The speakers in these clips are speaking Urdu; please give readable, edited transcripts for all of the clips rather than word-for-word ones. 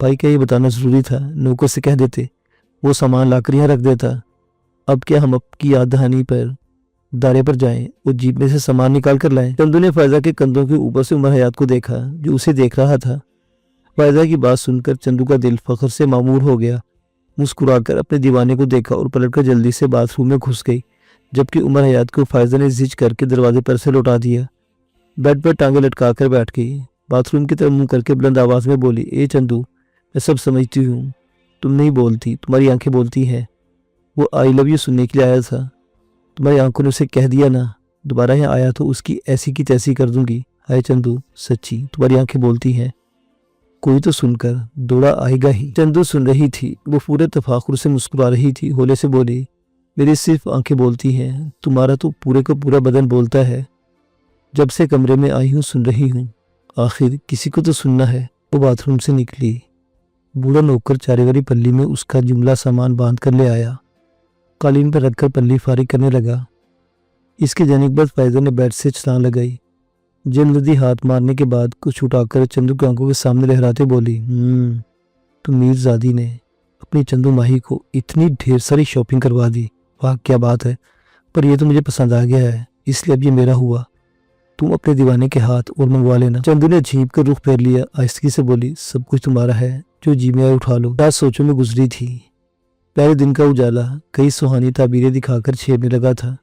بھائی کا یہ بتانا ضروری تھا، نوکر سے کہہ دیتے، وہ سامان لا کر یہاں رکھ دیتا۔ اب کیا ہم اب کی یاد دہانی پر دارے پر جائیں اور جیب میں سے سامان نکال کر لائیں؟ چندو نے فائزہ کے کندھوں کے اوپر سے عمر حیات کو دیکھا جو اسے دیکھ رہا تھا۔ فائزہ کی بات سن کر چندو کا دل فخر سے معمور ہو گیا۔ مسکرا کر اپنے دیوانے کو دیکھا اور پلٹ کر جلدی سے باتھ روم میں گھس گئی، جبکہ عمر حیات کو فائزہ نے زج کر کے دروازے پر سے لوٹا دیا۔ بیڈ پر ٹانگیں لٹکا کر بیٹھ گئی، باتھ روم کی طرف منہ کر کے بلند آواز میں بولی، اے چندو، میں سب سمجھتی ہوں، تم نہیں بولتی، تمہاری آنکھیں بولتی ہیں۔ وہ آئی لو یو سننے کے لیے آیا تھا، تمہاری آنکھوں نے اسے کہہ دیا نا، دوبارہ یہاں آیا تو اس کی ایسی کی تیسی کر دوں گی۔ ہائے چندو، سچی تمہاری آنکھیں بولتی ہیں، کوئی تو سن کر دوڑا آئے گا ہی۔ چندو سن رہی تھی، وہ پورے تفاخر سے مسکرا رہی تھی، ہولے سے بولی، میری صرف آنکھیں بولتی ہیں، تمہارا تو پورے کا پورا بدن بولتا ہے۔ جب سے کمرے میں آئی ہوں سن رہی ہوں، آخر کسی کو تو سننا ہے۔ وہ باتھ روم سے نکلی، بوڑھا نوکر چارے والی پلی میں اس کا جملہ سامان باندھ کر لے آیا، قالین پر رکھ کر پلی فارغ کرنے لگا۔ اس کی جانب بعد فائزہ نے بیڈ سے چھلانگ لگائی، جلدی ہاتھ مارنے کے بعد کچھ اٹھا کر چندو کی آنکھوں کے سامنے لہراتے بولی، تو میرزادی نے اپنی چندو ماہی کو اتنی ڈھیر ساری شاپنگ کروا دی، واہ کیا بات ہے، پر یہ تو مجھے پسند آ گیا ہے، اس لیے اب یہ میرا ہوا، تم اپنے دیوانے کے ہاتھ اور منگوا لینا۔ چندو نے جھینپ کر رخ پھیر لیا، آہستگی سے بولی، سب کچھ تمہارا ہے، جو جی میں آئے اٹھا لو۔ رات سوچوں میں گزری تھی، پہلے دن کا اجالا کئی سہانی تعبیریں دکھا کر چھیڑنے لگا تھا۔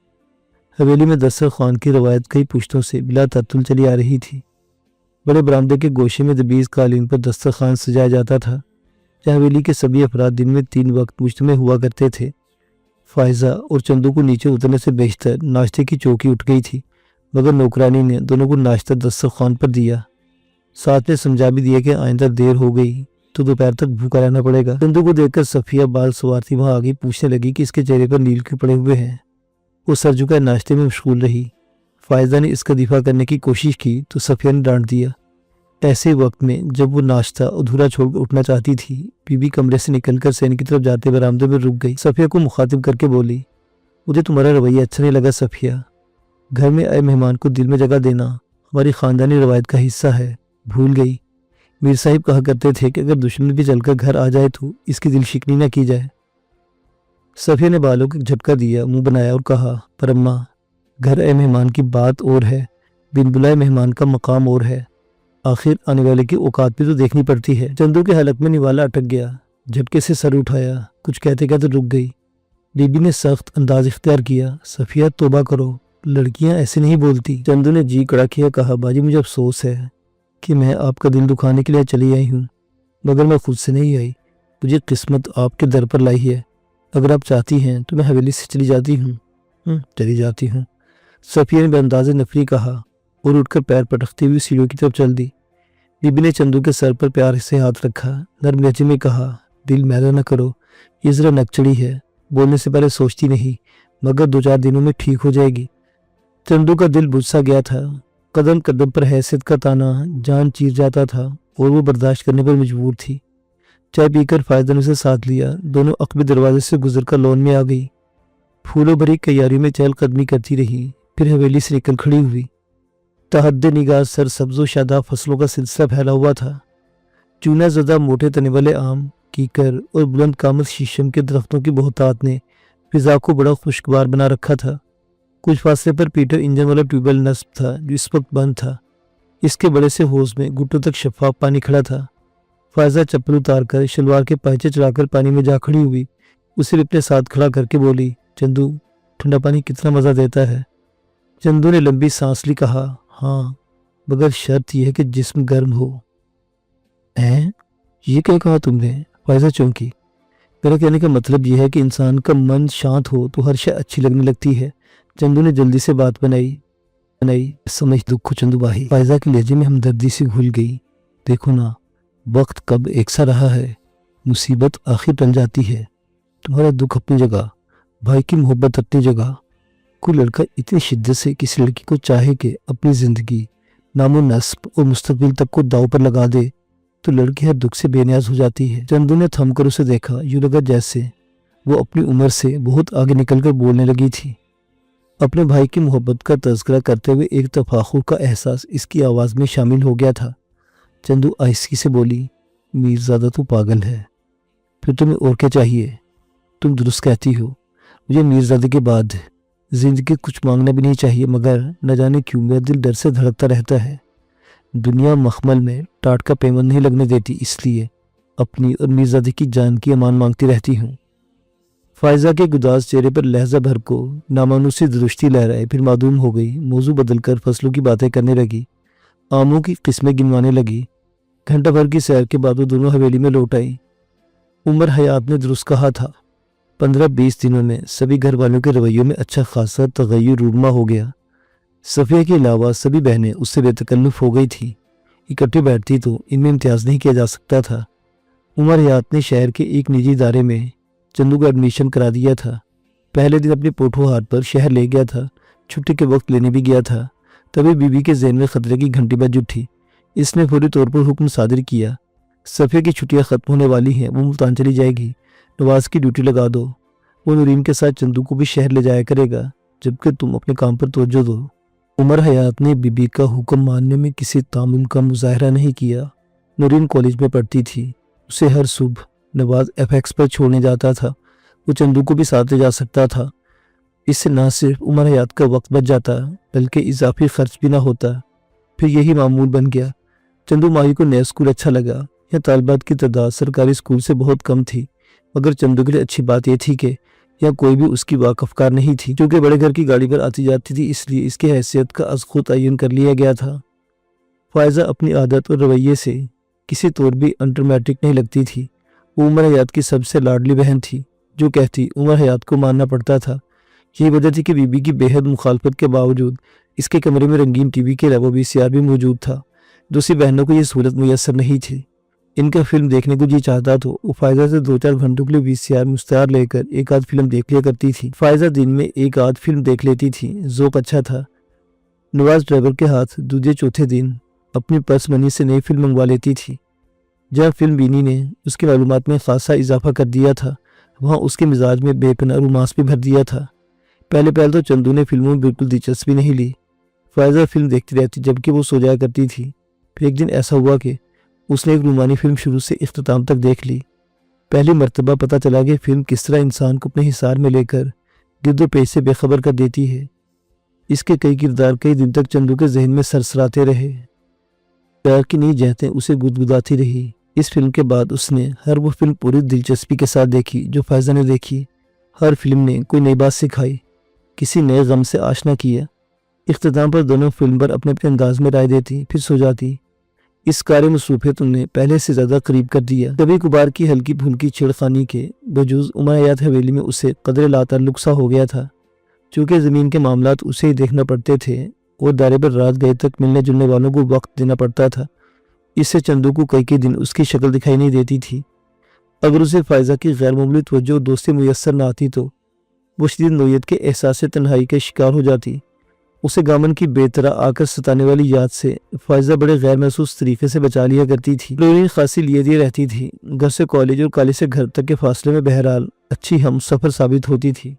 حویلی میں دسترخوان کی روایت کئی پشتوں سے بلا تعطل چلی آ رہی تھی۔ بڑے برآمدے کے گوشے میں دبیز قالین پر دسترخوان سجایا جاتا تھا، جہاں حویلی کے سبھی افراد دن میں 3 وقت مجتمع ہوا کرتے تھے۔ فائزہ اور چندو کو نیچے اترنے سے بیشتر ناشتے کی چوکی اٹھ گئی تھی، مگر نوکرانی نے دونوں کو ناشتہ دسترخوان پر دیا، ساتھ میں سمجھا بھی دیا کہ آئندہ دیر ہو گئی تو دوپہر تک بھوکا رہنا پڑے گا۔ چندو کو دیکھ کر صفیہ بال سوارتی وہاں آگئی، پوچھنے لگی کہ اس کے چہرے پر نیل کیوں پڑے ہوئے ہیں۔ وہ سر جھکائے ناشتے میں مشغول رہی۔ فائزہ نے اس کا دفاع کرنے کی کوشش کی تو صفیہ نے ڈانٹ دیا۔ ایسے وقت میں جب وہ ناشتہ ادھورا چھوڑ کر اٹھنا چاہتی تھی، بی بی کمرے سے نکل کر سین کی طرف جاتے برآمدے میں رک گئی۔ صفیہ کو مخاطب کر کے بولی، مجھے تمہارا رویہ اچھا نہیں لگا صفیہ، گھر میں آئے مہمان کو دل میں جگہ دینا ہماری خاندانی روایت کا حصہ ہے، بھول گئی؟ میر صاحب کہا کرتے تھے کہ اگر دشمن بھی چل کر گھر آ جائے تو اس کی دل شکنی نہ کی جائے۔ صفیہ نے بالوں کو جھٹکا دیا، منہ بنایا اور کہا، پر اماں، گھر آئے مہمان کی بات اور ہے، بن بلائے مہمان کا مقام اور ہے، آخر آنے والے کی اوقات بھی تو دیکھنی پڑتی ہے۔ چندو کے حلق میں نوالا اٹک گیا، جھٹکے سے سر اٹھایا، کچھ کہتے کہتے رک گئی۔ بی بی نے سخت انداز اختیار کیا، صفیہ توبہ کرو، لڑکیاں ایسے نہیں بولتی۔ چندو نے جی کڑا کیا، کہا، باجی مجھے افسوس ہے کہ میں آپ کا دل دکھانے کے لیے چلی آئی ہوں، مگر میں خود سے نہیں آئی، مجھے قسمت آپ کے در پر لائی ہے، اگر آپ چاہتی ہیں تو میں حویلی سے چلی جاتی ہوں۔ صفیہ نے بے انداز نفری کہا اور اٹھ کر پیر پٹکتے ہوئے سیڑھیوں کی طرف چل دی۔ بی بی نے چندو کے سر پر پیار سے ہاتھ رکھا، نرم لہجے میں کہا، دل میلا نہ کرو، یہ ذرا نکچڑی ہے، بولنے سے پہلے سوچتی نہیں، مگر 2-4 دنوں میں ٹھیک ہو جائے گی۔ چندو کا دل بجھ سا گیا تھا، قدم قدم پر حیثیت کا تانا جان چیر جاتا تھا اور وہ برداشت کرنے پر مجبور تھی۔ چائے پی کر فائزہ نے اسے ساتھ لیا، دونوں عقبی دروازے سے گزر کر لون میں آ گئی، پھولوں بھری کیاری میں چہل قدمی کرتی رہی، پھر حویلی سے نکل کھڑی ہوئی۔ تحت نگاہ سر سبز و شاداب فصلوں کا سلسلہ پھیلا ہوا تھا، چونا زدہ موٹے تنے والے آم، کیکر اور بلند قامت شیشم کے درختوں کی بہتات نے فضا کو بڑا خوشگوار بنا رکھا تھا۔ کچھ فاصلے پر پیٹر انجن والا ٹیوب ویل نصب تھا جو اس وقت بند تھا، اس کے بڑے سے ہوز میں گھٹوں تک شفاف پانی کھڑا تھا۔ فائزہ چپل اتار کر شلوار کے پائچے چڑھا کر پانی میں جا کھڑی ہوئی، اسے اپنے ساتھ کھڑا کر کے بولی، چندو، ٹھنڈا پانی کتنا مزہ دیتا ہے۔ چندو نے لمبی سانس لی، کہا، ہاں، مگر شرط یہ ہے کہ جسم گرم ہو۔ یہ کیا کہا تم نے؟ فائزہ چونکی۔ میرا کہنے کا مطلب یہ ہے کہ انسان کا من شانت ہو تو ہر شے اچھی لگنے لگتی ہے۔ چندو نے جلدی سے بات بنائی، سمجھ دکھ کو چندو بھائی۔ فائزہ کے لہجے میں ہمدردی سے گھل گئی، دیکھو نا، وقت کب ایک سا رہا ہے، مصیبت آخر ٹل جاتی ہے، تمہارا دکھ اپنی جگہ، بھائی کی محبت اپنی جگہ۔ کوئی لڑکا اتنی شدت سے کسی لڑکی کو چاہے کہ اپنی زندگی، نام و نسب اور مستقبل تک کو داؤ پر لگا دے تو لڑکی ہر دکھ سے بے نیاز ہو جاتی ہے۔ چندو نے تھم کر اسے دیکھا، یوں لگا جیسے وہ اپنی عمر سے بہت آگے نکل کر بولنے لگی تھی۔ اپنے بھائی کی محبت کا تذکرہ کرتے ہوئے ایک تفاخر کا احساس اس کی آواز میں شامل ہو گیا تھا۔ چندو آہستگی سے بولی، میرزادہ تو پاگل ہے، پھر تمہیں اور کیا چاہیے؟ تم درست کہتی ہو، مجھے میرزادے کے بعد زندگی کچھ مانگنا بھی نہیں چاہیے، مگر نہ جانے کیوں میرا دل ڈر سے دھڑکتا رہتا ہے۔ دنیا مخمل میں ٹاٹ کا پیمند نہیں لگنے دیتی، اس لیے اپنی اور میرزادے کی جان کی امان مانگتی رہتی ہوں۔ فائزہ کے گداز چہرے پر لہجہ بھر کو نامانوسی درشتی لہرائے، پھر معدوم ہو گئی۔ موضوع بدل کر فصلوں کی باتیں کرنے لگی، آموں کی قسمیں گنوانے لگی۔ گھنٹہ بھر کی سیر کے بعد وہ دونوں حویلی میں لوٹ آئی۔ عمر حیات نے درست کہا تھا، 15-20 دنوں میں سبھی گھر والوں کے رویوں میں اچھا خاصا تغیر رونما ہو گیا۔ صفیہ کے علاوہ سبھی بہنیں اس سے بے تکلف ہو گئی تھیں، اکٹھے بیٹھتی تو ان میں امتیاز نہیں کیا جا سکتا تھا۔ عمر حیات نے شہر کے ایک نجی ادارے میں چندو کا ایڈمیشن کرا دیا تھا۔ پہلے دن اپنے پوٹھو ہاتھ پر شہر لے گیا تھا، چھٹی کے وقت لینے بھی گیا تھا، تبھی بیوی کے ذہن میں خطرے کی گھنٹی بج اٹھی۔ اس نے فوری طور پر حکم صادر کیا، صفیہ کی چھٹیاں ختم ہونے والی ہیں، وہ ملتان چلی جائے گی، نواز کی ڈیوٹی لگا دو، وہ نورین کے ساتھ چندو کو بھی شہر لے جایا کرے گا، جبکہ تم اپنے کام پر توجہ دو۔ عمر حیات نے بیوی کا حکم ماننے میں کسی تعامل کا مظاہرہ نہیں کیا۔ نورین کالج میں پڑھتی تھی، اسے ہر صبح نواز ایف ایکس پر چھوڑنے جاتا تھا، وہ چندو کو بھی ساتھ لے جا سکتا تھا۔ اس سے نہ صرف عمر حیات کا وقت بچ جاتا بلکہ اضافی خرچ بھی نہ ہوتا۔ پھر یہی معمول بن گیا۔ چندو ماہی کو نیا اسکول اچھا لگا، یہاں طالبات کی تعداد سرکاری اسکول سے بہت کم تھی، مگر چندو کے لیے اچھی بات یہ تھی کہ یہاں کوئی بھی اس کی واقف کار نہیں تھی، کیونکہ بڑے گھر کی گاڑی پر آتی جاتی تھی، اس لیے اس کی حیثیت کا از خود تعین کر لیا گیا تھا۔ فائزہ اپنی عادت اور رویے سے کسی طور بھی انڈر میٹرک نہیں لگتی تھی۔ وہ عمر حیات کی سب سے لاڈلی بہن تھی، جو کہتی عمر حیات کو ماننا پڑتا تھا۔ یہی وجہ تھی کہ بیوی کی بے حد مخالفت کے باوجود اس کے کمرے میں رنگین ٹی وی کے علاوہ VCR بھی موجود تھا۔ دوسری بہنوں کو یہ سہولت میسر نہیں تھی۔ ان کا فلم دیکھنے کو جی چاہتا تو وہ فائزہ سے 2-4 گھنٹوں کے لیے VCR مستعار لے کر ایک آدھ فلم دیکھ لیا کرتی تھی۔ فائزہ دن میں ایک آدھ فلم دیکھ لیتی تھی، ذوق اچھا تھا۔ نواز ڈرائیور کے ہاتھ دوسرے چوتھے دن اپنی پرس منی سے نئی فلم منگوا لیتی تھی۔ جہاں فلم بینی نے اس کی معلومات میں خاصا اضافہ کر دیا تھا، وہاں اس کے مزاج میں بے پناہ رومانس بھی بھر دیا تھا۔ پہلے تو چندو نے فلموں میں بالکل دلچسپی نہیں لی۔ فائزہ فلم دیکھتی رہتی جبکہ وہ سو جایا کرتی تھی۔ پھر ایک دن ایسا ہوا کہ اس نے ایک رومانی فلم شروع سے اختتام تک دیکھ لی۔ پہلی مرتبہ پتہ چلا کہ فلم کس طرح انسان کو اپنے حصار میں لے کر گرد و پیش سے بے خبر کر دیتی ہے۔ اس کے کئی کردار کئی دن تک چندو کے ذہن میں سرسراتے رہے۔ پیار کی نئی جہتیں اسے گدگداتی رہی۔ اس فلم کے بعد اس نے ہر وہ فلم پوری دلچسپی کے ساتھ دیکھی جو فائزہ نے دیکھی۔ ہر فلم نے کوئی نئی بات سکھائی، کسی نئے غم سے آشنا کیا۔ اختتام پر دونوں فلم پر اپنے اپنے انداز میں رائے دیتی، پھر سو جاتی۔ اس کار مصروفیت انہیں پہلے سے زیادہ قریب کر دیا۔ کبھی کبھار کی ہلکی پھلکی چھیڑخانی کے بجوز عمر حیات حویلی میں اسے قدرے لا تعلق سا ہو گیا تھا۔ چونکہ زمین کے معاملات اسے ہی دیکھنا پڑتے تھے اور دائرے پر رات گئے تک ملنے جلنے والوں کو وقت دینا پڑتا تھا، اس سے چندو کو کئی دن اس کی شکل دکھائی نہیں دیتی تھی۔ اگر اسے فائزہ کی غیر معمولی توجہ اور دوستی میسر نہ آتی تو وہ شدید نوعیت کے احساس تنہائی کا شکار ہو جاتی۔ اسے گامن کی بے طرح آ کر ستانے والی یاد سے فائزہ بڑے غیر محسوس طریقے سے بچا لیا کرتی تھی۔ نورین خاصی لیے دیے رہتی تھی، گھر سے کالج اور کالج سے گھر تک کے فاصلے میں بہرحال اچھی ہم سفر ثابت ہوتی تھی۔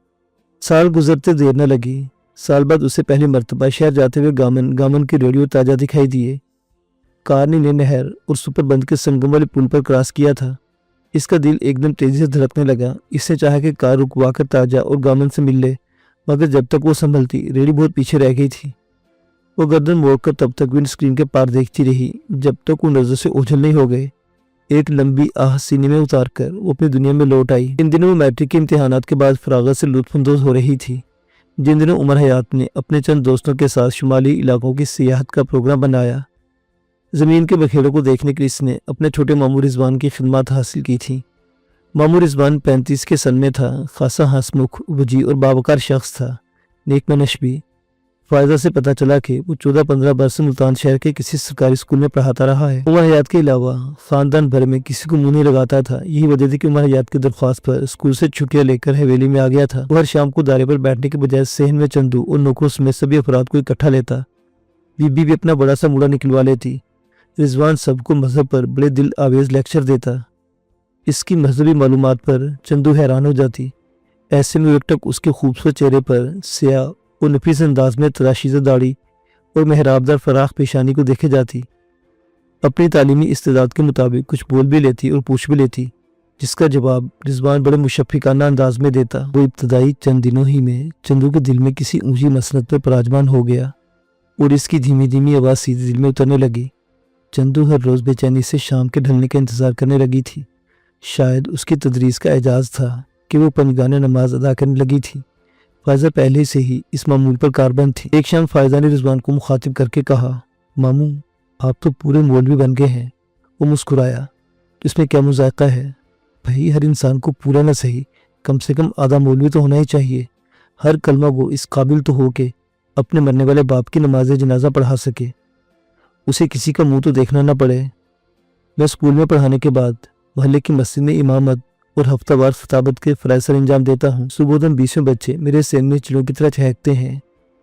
سال گزرتے دیر نہ لگی۔ سال بعد اسے پہلی مرتبہ شہر جاتے ہوئے گامن کی ریڈیو تازہ دکھائی دیے۔ کار نے نہر اور سپر بند کے سنگم والے پل پر کراس کیا تھا۔ اس کا دل ایک دم تیزی سے دھڑکنے لگا۔ اس نے چاہا کہ کار رکوا کر تاجہ اور گامن سے مل لے، مگر جب تک وہ سنبھلتی ریڈی بہت پیچھے رہ گئی تھی۔ وہ گردن موڑ کر تب تک ونڈ سکرین کے پار دیکھتی رہی جب تک وہ نظر سے اوجھل نہیں ہو گئے۔ ایک لمبی آہ سینے میں اتار کر وہ اپنی دنیا میں لوٹ آئی۔ ان دنوں وہ میٹرک کے امتحانات کے بعد فراغت سے لطف اندوز ہو رہی تھی۔ جن دنوں عمر حیات نے اپنے چند دوستوں کے ساتھ شمالی علاقوں کی سیاحت کا پروگرام بنایا۔ زمین کے بکھیڑوں کو دیکھنے کے لیے اس نے اپنے چھوٹے ماموں رضوان کی خدمات حاصل کی تھی۔ ماموں رضوان 35 کے سن میں تھا، خاصا ہنسمکھ، وجیح اور باوقار شخص تھا، نیک منش بھی۔ فائزہ سے پتہ چلا کہ وہ 14-15 برس ملتان شہر کے کسی سرکاری اسکول میں پڑھاتا رہا ہے۔ عمر حیات کے علاوہ خاندان بھر میں کسی کو منہ نہیں لگاتا تھا۔ یہی وجہ تھی کہ عمر حیات کی درخواست پر اسکول سے چھٹیاں لے کر حویلی میں آ گیا تھا۔ وہ ہر شام کو دائرے پر بیٹھنے کے بجائے صحن میں چندو اور نوکروں سمیت سبھی افراد کو اکٹھا لیتا۔ بی بھی اپنا بڑا سا موڑا نکلوا لیتی۔ رضوان سب کو مذہب پر بڑے دل آویز لیکچر دیتا۔ اس کی مذہبی معلومات پر چندو حیران ہو جاتی۔ ایسے میں ایک ٹک اس کے خوبصورت چہرے پر سیاہ اور نفیس انداز میں تراشیدہ داڑھی اور محرابدار فراخ پیشانی کو دیکھے جاتی۔ اپنی تعلیمی استعداد کے مطابق کچھ بول بھی لیتی اور پوچھ بھی لیتی، جس کا جواب رضوان بڑے مشفقانہ انداز میں دیتا۔ وہ ابتدائی چند دنوں ہی میں چندو کے دل میں کسی اونچی مسند پر پراجمان ہو گیا اور اس کی دھیمی دھیمی آواز سیدھے دل میں اترنے لگی۔ چندو ہر روز بے چینی سے شام کے ڈھلنے کا انتظار کرنے لگی تھی۔ شاید اس کی تدریس کا اعجاز تھا کہ وہ پنجگانہ نماز ادا کرنے لگی تھی۔ فائزہ پہلے سے ہی اس معمول پر کاربند تھی۔ ایک شام فائزہ نے رضوان کو مخاطب کر کے کہا، ماموں آپ تو پورے مولوی بن گئے ہیں۔ وہ مسکرایا، اس میں کیا مذائقہ ہے؟ بھائی ہر انسان کو پورا نہ صحیح کم سے کم آدھا مولوی تو ہونا ہی چاہیے۔ ہر کلمہ وہ اس قابل تو ہو کہ اپنے مرنے والے باپ کی نماز جنازہ پڑھا سکے، اسے کسی کا منہ تو دیکھنا نہ پڑے۔ میں اسکول میں پڑھانے کے بعد محلے کی مسجد میں امامت اور ہفتہ وار خطابت کے فرائض سر انجام دیتا ہوں۔ صبح دم 20 بچے میرے سین میں چڑوں کی طرح چہکتے ہیں،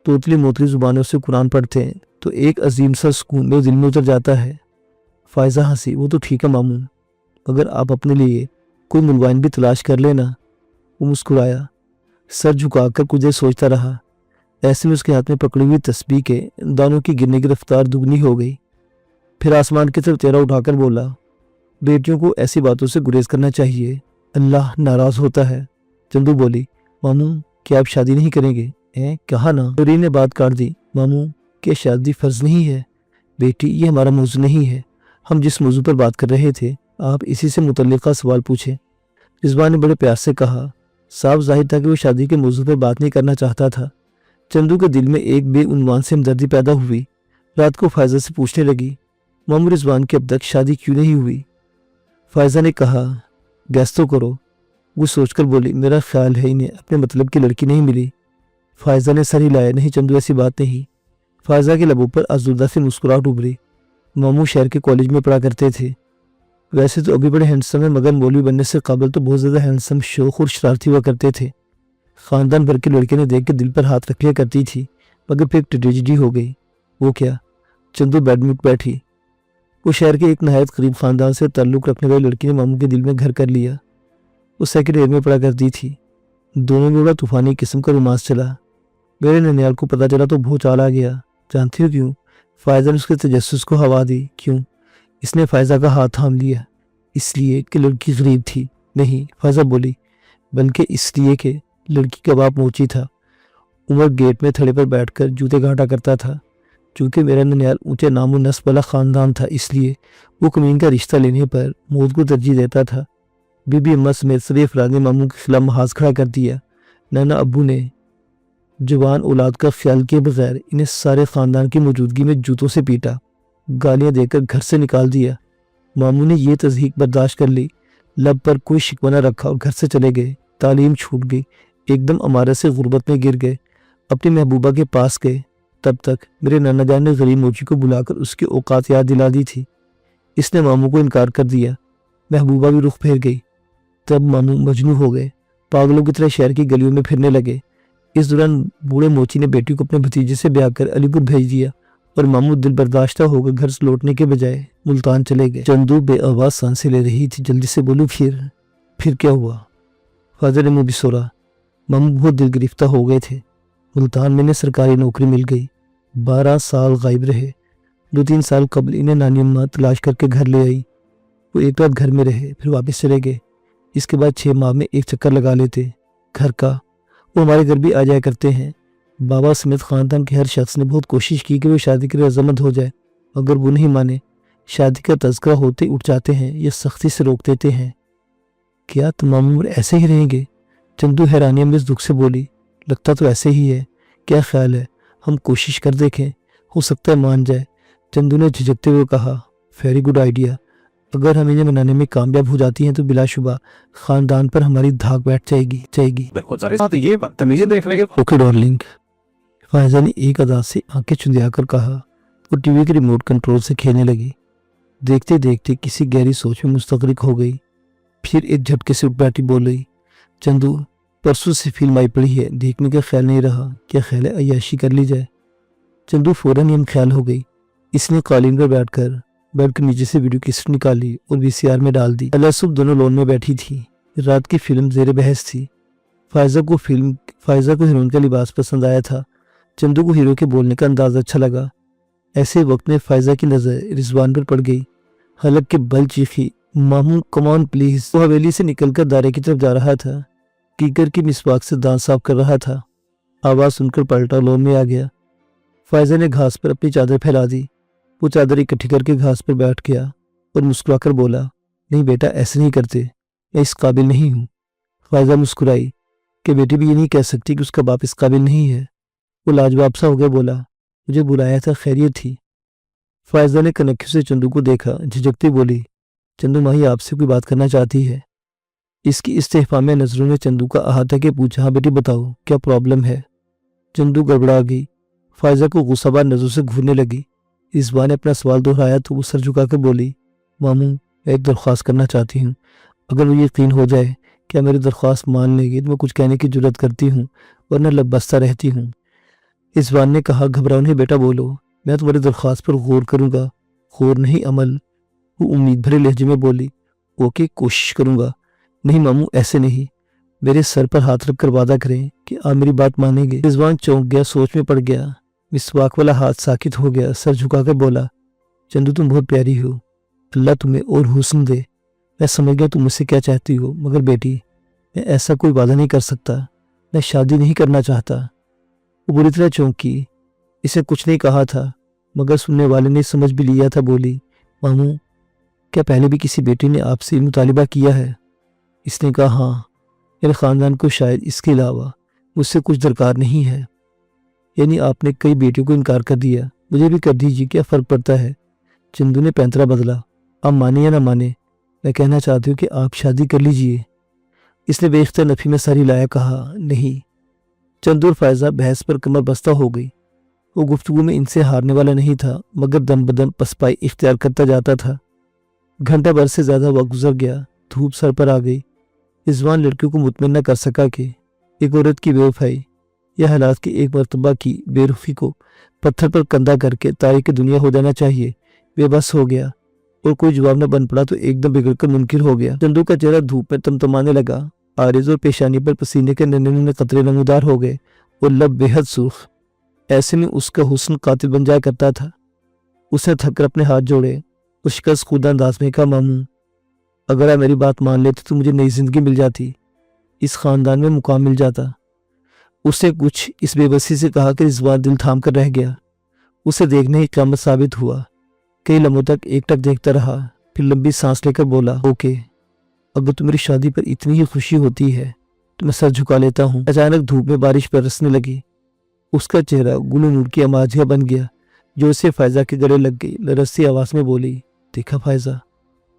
توتلی موتلی زبانوں سے قرآن پڑھتے ہیں تو ایک عظیم سا سکون میرے دل میں اتر جاتا ہے۔ فائزہ ہنسی، وہ تو ٹھیک ہے ماموں، اگر آپ اپنے لیے کوئی ملوائن بھی تلاش کر لینا۔ وہ مسکرایا، سر جھکا کر کچھ دیر سوچتا رہا۔ ایسے میں اس کے ہاتھ میں پکڑی ہوئی تسبیح کے دانوں کی گرنے کی رفتار دگنی ہو گئی۔ پھر آسمان کی طرف چہرہ اٹھا کر بولا، بیٹیوں کو ایسی باتوں سے گریز کرنا چاہیے، اللہ ناراض ہوتا ہے۔ چندو بولی، ماموں کیا آپ شادی نہیں کریں گے؟ کہا نا۔ نورین نے بات کاٹ دی، ماموں کیا شادی فرض نہیں ہے؟ بیٹی یہ ہمارا موضوع نہیں ہے، ہم جس موضوع پر بات کر رہے تھے آپ اسی سے متعلقہ سوال پوچھیں۔ رضوان نے بڑے پیار سے کہا۔ صاف ظاہر تھا کہ وہ شادی کے موضوع پر بات نہیں کرنا چاہتا تھا۔ چندو کے دل میں ایک بے عنوان سے ہمدردی پیدا ہوئی۔ رات کو فائزہ سے پوچھنے لگی، ماموں رضوان کی اب تک شادی کیوں نہیں ہوئی؟ فائزہ نے کہا، گیس تو کرو۔ وہ سوچ کر بولی، میرا خیال ہے انہیں اپنے مطلب کی لڑکی نہیں ملی۔ فائزہ نے سر ہلایا، نہیں چندو ایسی بات نہیں۔ فائزہ کے لبوں پر آزردہ سے مسکراہٹ ابھری۔ ماموں شہر کے کالج میں پڑھا کرتے تھے، ویسے تو ابھی بڑے ہینڈسم ہیں مگر مولوی بننے سے قابل تو بہت زیادہ ہینڈسم، شوخ اور شرارتی ہوا کرتے تھے۔ خاندان بھر کے لڑکے نے دیکھ کے دل پر ہاتھ رکھ لیا کرتی تھی، مگر پھر ایک ٹریجڈی ہو گئی۔ وہ کیا؟ چندو بیڈ میں بیٹھی۔ وہ شہر کے ایک نہایت قریب خاندان سے تعلق رکھنے والی لڑکی نے ماموں کے دل میں گھر کر لیا۔ وہ سیکنڈ ایئر میں پڑھا کرتی تھی۔ دونوں میں بڑا طوفانی قسم کا رومانس چلا۔ میرے ننیال کو پتہ چلا تو بہت چال آ گیا۔ جانتی ہو کیوں؟ فائزہ نے اس کے تجسس کو ہوا دی۔ کیوں؟ اس نے فائزہ کا ہاتھ تھام لیا۔ اس لیے کہ لڑکی غریب تھی؟ نہیں، فائزہ بولی، بلکہ اس لیے کہ لڑکی کا باپ موچی تھا۔ عمر گیٹ میں تھڑے پر بیٹھ کر جوتے گھاٹا کرتا تھا۔ چونکہ میرا ننیال اونچے نام و نسب والا خاندان تھا، اس لیے وہ کمین کا رشتہ لینے پر موت کو ترجیح دیتا تھا۔ بی بی اماں سمیت سبھی افراد نے ماموں کے خلاف محاذ کھڑا کر دیا۔ نانا ابو نے جوان اولاد کا خیال کیے بغیر انہیں سارے خاندان کی موجودگی میں جوتوں سے پیٹا، گالیاں دے کر گھر سے نکال دیا۔ ماموں نے یہ تضحیک برداشت کر لی، لب پر کوئی شکوہ نہ رکھا اور گھر سے چلے گئے۔ تعلیم چھوٹ گئی، ایک دم امارت سے غربت میں گر گئے۔ اپنی محبوبہ کے پاس گئے۔ تب تک میرے نانا جان نے غریب موچی کو بلا کر اس کی اوقات یاد دلا دی تھی۔ اس نے ماموں کو انکار کر دیا۔ محبوبہ بھی رخ پھیر گئی۔ تب ماموں مجنوں ہو گئے، پاگلوں کی طرح شہر کی گلیوں میں پھرنے لگے۔ اس دوران بوڑھے موچی نے بیٹی کو اپنے بھتیجے سے بیاہ کر علی پور بھیج دیا اور ماموں دل برداشتہ ہو کر گھر سے لوٹنے کے بجائے ملتان چلے گئے۔ چندو بے آواز سانسیں لے رہی تھی، جلدی سے بولو، پھر کیا ہوا؟ فادر نے منہ بھی سورا۔ ماموں بہت دل گرفتہ ہو گئے تھے۔ ملتان میں انہیں سرکاری نوکری مل گئی۔ 12 سال غائب رہے۔ 2-3 سال قبل انہیں نانی اماں تلاش کر کے گھر لے آئی۔ وہ ایک رات گھر میں رہے، پھر واپس چلے گئے۔ اس کے بعد 6 ماہ میں ایک چکر لگا لیتے گھر کا۔ وہ ہمارے گھر بھی آ جایا کرتے ہیں۔ بابا سمیت خاندان کے ہر شخص نے بہت کوشش کی کہ وہ شادی کی رضامند ہو جائے، مگر وہ نہیں مانے۔ شادی کا تذکرہ ہوتے اٹھ جاتے ہیں یا سختی سے روک دیتے ہیں۔ کیا تمام عمر ایسے ہی رہیں گے؟ چندو حیرانی میں اس دکھ سے بولی، لگتا تو ایسے ہی ہے، کیا خیال ہے ہم کوشش کر دیکھیں، ہو سکتا ہے مان جائے۔ چندو نے جھجکتے ہوئے کہا، ویری گڈ آئیڈیا، اگر ہم انہیں منانے میں کامیاب ہو جاتی ہیں تو بلا شبہ خاندان پر ہماری دھاک بیٹھ جائے گی۔ اوکے ڈارلنگ، فائزہ نے ایک ادا سے آنکھیں چندیا کر کہا۔ وہ ٹی وی کے ریموٹ کنٹرول سے کھیلنے لگی۔ دیکھتے دیکھتے کسی گہری سوچ میں مستغرق ہو گئی، پھر ایک جھٹکے سے اٹھ بیٹھی، بول رہی، چندو پرسوں سے فلم آئی پڑی ہے، دیکھنے کا خیال نہیں رہا، کیا خیال ہے عیاشی کر لی جائے؟ چندو فوراً ہم خیال ہو گئی۔ اس نے قالین پر بیٹھ کر بیڈ کے نیچے سے ویڈیو کیسٹ نکالی اور VCR میں ڈال دی۔ اللہ صبح دونوں لون میں بیٹھی تھی۔ رات کی فلم زیر بحث تھی۔ فائزہ کو ہیروئن کا لباس پسند آیا تھا۔ چندو کو ہیرو کے بولنے کا انداز اچھا لگا۔ ایسے وقت میں فائزہ کی نظر رضوان پر پڑ گئی۔ حلق کے بل چیخی، ماموں کم آن پلیز۔ وہ حویلی سے نکل کر دارے کی طرف جا رہا تھا، کیکر کی مسواک سے دانت صاف کر رہا تھا۔ آواز سن کر پلٹا لون میں آ گیا۔ فائزہ نے گھاس پر اپنی چادر پھیلا دی۔ وہ چادر اکٹھی کر کے گھاس پر بیٹھ گیا اور مسکرا کر بولا، نہیں بیٹا، ایسے نہیں کرتے، میں اس قابل نہیں ہوں۔ فائزہ مسکرائی کہ بیٹی بھی یہ نہیں کہہ سکتی کہ اس کا باپ اس قابل نہیں ہے۔ وہ لاجواب سا ہو گیا، بولا، مجھے بلایا تھا، خیریت تھی؟ فائزہ نے کنکھیوں سے چندو کو دیکھا، جھجکتی بولی، چندو ماہی آپ سے کوئی بات کرنا چاہتی ہے۔ اس کی استفہامیہ نظروں نے چندو کا احاطہ کے پوچھا، ہاں بیٹی بتاؤ کیا پرابلم ہے؟ چندو گڑبڑا گئی، فائزہ کو غصہ بار نظروں سے گھورنے لگی۔ رضوان نے اپنا سوال دہرایا تو وہ سر جھکا کر بولی، ماموں میں ایک درخواست کرنا چاہتی ہوں، اگر وہ یقین ہو جائے کہ میری درخواست مان لے گی تو میں کچھ کہنے کی جرات کرتی ہوں ورنہ لب بستہ رہتی ہوں۔ رضوان نے کہا، گھبراؤ نہیں بیٹا، بولو، میں تمہاری درخواست پر غور کروں گا۔ غور نہیں، عمل۔ وہ امید بھرے لہجے میں بولی، اوکے، کوشش کروں گا۔ نہیں ماموں، ایسے نہیں، میرے سر پر ہاتھ رکھ کر وعدہ کریں کہ آپ میری بات مانیں گے۔ رضوان چونک گیا، سوچ میں پڑ گیا۔ مسواک والا ہاتھ ساکت ہو گیا، سر جھکا کر بولا، چندو تم بہت پیاری ہو، اللہ تمہیں اور حسن دے۔ میں سمجھ گیا تم مجھ سے کیا چاہتی ہو، مگر بیٹی میں ایسا کوئی وعدہ نہیں کر سکتا، میں شادی نہیں کرنا چاہتا۔ وہ بری طرح چونکی، اسے کچھ نہیں کہا تھا مگر سننے والے نے سمجھ بھی لیا تھا۔ بولی، ماموں کیا پہلے بھی کسی بیٹی نے آپ سے مطالبہ کیا ہے؟ اس نے کہا، ہاں، میرے خاندان کو شاید اس کے علاوہ مجھ سے کچھ درکار نہیں ہے۔ یعنی آپ نے کئی بیٹیوں کو انکار کر دیا، مجھے بھی کر دیجیے، کیا فرق پڑتا ہے؟ چندو نے پینترا بدلا، آپ مانے یا نہ مانے، میں کہنا چاہتی ہوں کہ آپ شادی کر لیجئے۔ اس نے بے اختیار نفی میں ساری لایا، کہا، نہیں۔ چندو اور فائزہ بحث پر کمر بستہ ہو گئی۔ وہ گفتگو میں ان سے ہارنے والا نہیں تھا مگر دم بدم پسپائی اختیار کرتا جاتا تھا۔ گھنٹہ بھر سے زیادہ وقت گزر گیا، دھوپ سر پر آ گئی۔ رضوان لڑکیوں کو مطمئن نہ کر سکا کہ ایک عورت کی بے وفائی یا حالات کی ایک مرتبہ کی بے رخی کو پتھر پر کندھا کر کے تاریخ دنیا ہو جانا چاہیے۔ بے بس ہو گیا اور کوئی جواب نہ بن پڑا تو ایک دم بگڑ کر منکر ہو گیا۔ چندو کا چہرہ دھوپ میں تمتمانے لگا، عارض اور پیشانی پر پسینے کے ننھے ننھے قطرے نمودار ہو گئے اور لب بے حد سرخ۔ ایسے میں اس کا حسن قاتل بن جایا کرتا تھا۔ اس نے تھک کر اپنے ہاتھ جوڑے اور شکست خوردہ انداز میں کہا، ماموں اگر آپ میری بات مان لیتے تو مجھے نئی زندگی مل جاتی، اس خاندان میں مقام مل جاتا۔ اس نے کچھ اس بے بسی سے کہا کہ رضوان دل تھام کر رہ گیا۔ اسے دیکھنے ہی قیامت ثابت ہوا۔ کئی لمحوں تک ایک ٹک دیکھتا رہا، پھر لمبی سانس لے کر بولا، اوکے، اگر تمہاری شادی پر اتنی ہی خوشی ہوتی ہے تو میں سر جھکا لیتا ہوں۔ اچانک دھوپ میں بارش برسنے لگی۔ اس کا چہرہ گل و نور کی اماجیہ بن گیا جو اسے فائزہ کے گلے لگ گئی۔ لرزتی آواز میں بولی، دیکھا فائزہ،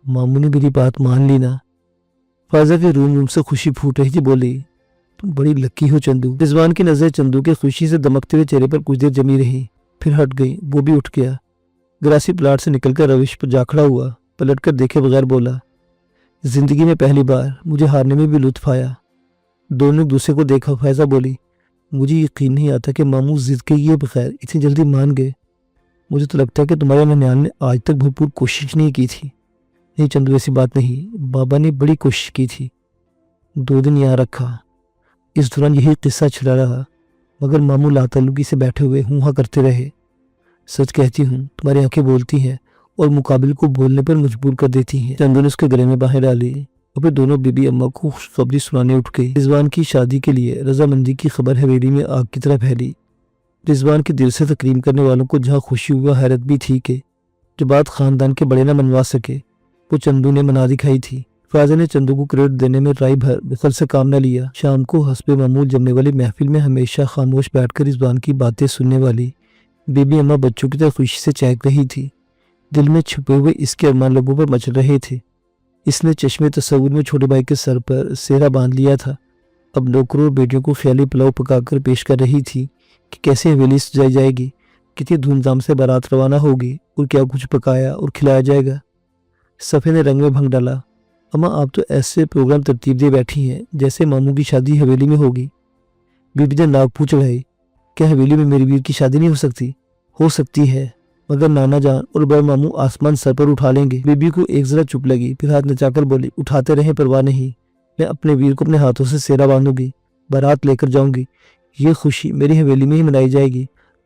ماموں نے میری بات مان لی نا؟ فائزہ کے روم روم سے خوشی پھوٹ رہی تھی۔ بولی، تم بڑی لکی ہو چندو۔ رضوان کی نظر چندو کے خوشی سے دمکتے ہوئے چہرے پر کچھ دیر جمی رہی، پھر ہٹ گئی۔ وہ بھی اٹھ گیا، گراسی پلاٹ سے نکل کر روش پر جا کھڑا ہوا، پلٹ کر دیکھے بغیر بولا، زندگی میں پہلی بار مجھے ہارنے میں بھی لطف آیا۔ دونوں ایک دوسرے کو دیکھا۔ فائزہ بولی، مجھے یقین نہیں آتا کہ ماموں ضد کے یہ بغیر اتنی جلدی مان گئے۔ مجھے تو لگتا ہے کہ تمہارے ننھیال نے آج تک بھرپور کوشش نہیں کی تھی۔ نہیں چندو، ایسی بات نہیں، بابا نے بڑی کوشش کی تھی، 2 دن یہاں رکھا، اس دوران یہی قصہ چھڑا رہا مگر ماموں لاتعلقی سے بیٹھے ہوئے ہوں ہاں کرتے رہے۔ سچ کہتی ہوں، تمہاری آنکھیں بولتی ہیں اور مقابل کو بولنے پر مجبور کر دیتی ہیں۔ چندو نے اس کے گلے میں باہیں ڈالی اور پھر دونوں بی بی اماں کو خوشخبری سنانے اٹھ گئی۔ رضوان کی شادی کے لیے رضامندی کی خبر حویلی میں آگ کی طرح پھیلی۔ رضوان کی دل سے تکریم کرنے والوں کو جہاں خوشی ہوا، حیرت بھی تھی کہ جو بات خاندان کے بڑے نہ منوا سکے وہ چندو نے منا دکھائی تھی۔ فائزہ نے چندو کو کریڈٹ دینے میں رائی بھر بخل سے کام نہ لیا۔ شام کو حسب معمول جمنے والی محفل میں ہمیشہ خاموش بیٹھ کر رضوان کی باتیں سننے والی بی بی اماں بچوں کی طرح خوشی سے چہک رہی تھی۔ دل میں چھپے ہوئے اس کے ارمان لبوں پر مچل رہے تھے۔ اس نے چشمے تصور میں چھوٹے بھائی کے سر پر سہرا باندھ لیا تھا۔ اب نوکروں اور بیٹیوں کو خیالی پلاؤ پکا کر پیش کر رہی تھی کہ کیسے حویلی سجائی جائے گی، کتنی دھوم دھام سے بارات روانہ ہوگی اور کیا کچھ پکایا اور کھلایا جائے گا۔ صفے نے رنگ میں بھنگ ڈالا، اماں آپ تو ایسے پروگرام ترتیب دے بیٹھی ہیں جیسے ماموں کی شادی حویلی میں ہوگی۔ بی بی نے ناک پھونچ چڑھائی، کیا حویلی میں میری ویر کی شادی نہیں ہو سکتی؟ ہو سکتی ہے مگر نانا جان اور بڑے ماموں آسمان سر پر اٹھا لیں گے۔ بی بی کو ایک ذرا چپ لگی، پھر ہاتھ نچا کر بولی، اٹھاتے رہیں، پرواہ نہیں، میں اپنے ویر کو اپنے ہاتھوں سے سہرا باندھوں گی، بارات لے کر جاؤں گی، یہ خوشی میری حویلی میں ہی منائی جائے گی۔